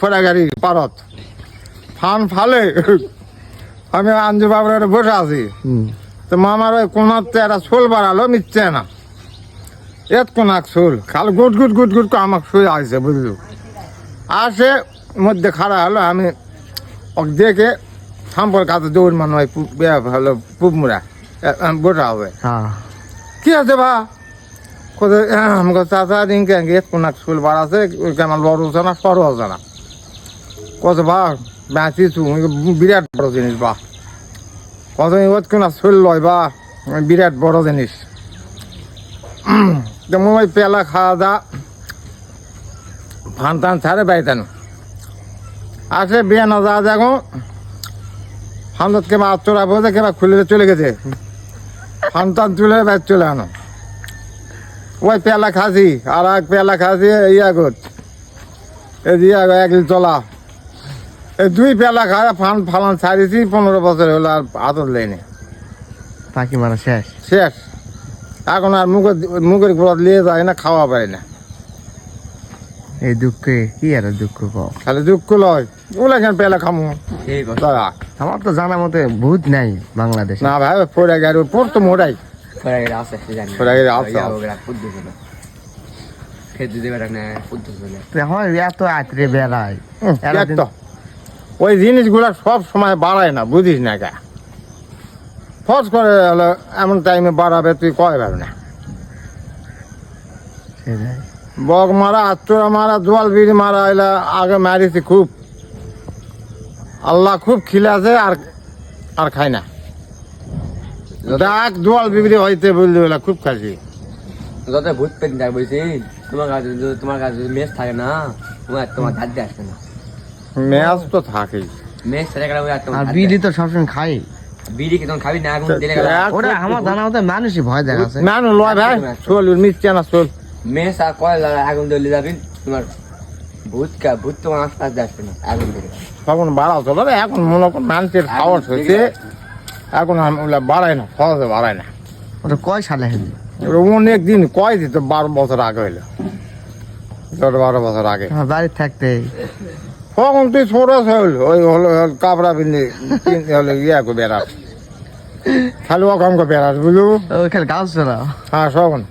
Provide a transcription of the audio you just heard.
ফোড়া গাড়ি পারত ফান ফালে আমি আঞ্জু বাবার বসে আছি তো মামার ওই কোনাতে একটা শোল বাড়ালো মিথছে না এত কোনাক শোল খালি গুট গুট গুট গুট করে আমাকে শুয়ে আসছে বুঝলো আসে মধ্যে খাড়া হলো আমি ওকে দেখে থাম্পর কাছে দৌড় মানে হলো পুপমুড়া বসা হবে কি আছে বা কোথায় আমাকে চাচা দিনকে এত কোনাক শোল বাড়াছে আমার বড় হচ্ছে না সরু হচ্ছে না কত বা বেঁচিছু বিরাট বড় জিনিস বা কত কোন শোল লয় বা বিরাট বড় জিনিস যেমন ওই পেলা খাওয়া দা ফান টান ছাড়ে বাইতানো আসে বিয়ে না যা দেখো ফান্দত কেবা চোরা বোঝে কেবা খুলে চলে গেছে ফান টান তুলে বাইর চলে আনো ওই পেলা খাসি আর এক পেলা খাসি ইয়া গোট এই দিয়া এক চলা এই দুই পেলা খায় ফান ফালান ছাড়িয়েছি 15 বছর হলো আর আদর লেনে পাখি মারা শেষ শেষ এখন আর মুখের গোড়া নিয়ে যায় না খাওয়া পায় না এই দুঃখে কি আর দুঃখ খালি দুঃখ লয় ওগুলা কেন পেলা খামো দাদা আমার তো জানা মতে ভূত নাই বাংলাদেশে না ভাই ফোড়া গাড়ি পড়তো মোড়াই ফোড়া গাড়ি আছে এত আত্রে বেড়ায় তো ওই জিনিসগুলা সব সময় বাড়ায় না বুঝিস না কে ফস করে হলো এমন টাইমে বাড়াবে তুই কয় পারবে না বক মারা আত্মরা মারা জোয়াল বিড়ি মারা এলা আগে মারিছি খুব আল্লাহ খুব খিলাছে আর খাই না ডাক জোয়াল বিড়ি হইতে বললি ওলা খুব খাইছি যত ভূত পেট দেখ বলছি তোমার কাছে মেস থাকে না তোমার দাঁত দিয়ে আসবে না ম্যাচ তো থাকেই মেস থাকে আর বিড়ি তো সবসময় খাই বিড়ি কি তখন খাবি না আগুন দিলে ওরা আমার জানা মতে মানুষই ভয় দেখাচ্ছে মানুষ লয় ভাই চল মিথ্যে না চল মেস আর কয়লা আগুন দিলে যাবি তোমার ভূত তোমার আস্তে আসবে না আগুন দিলে তখন বাড়াও চলো এখন মনে কর মানুষের খাওয়ার হয়েছে এখন ওগুলা বাড়ায় না সহজে বাড়ায় না ওটা কয় সালে হইলো অনেক দিন কয় দিত 12 বছর আগে হইলো 12 বছর আগে বাড়ি থাকতে তখন তুই ছোট হইল ওই হলো কাপড়া পিন্ধে হলো ইয়াকে বেড়াস খালি ওখানকে বেড়াস বুঝলু ওইখানে গাছ চলা হ্যাঁ সখন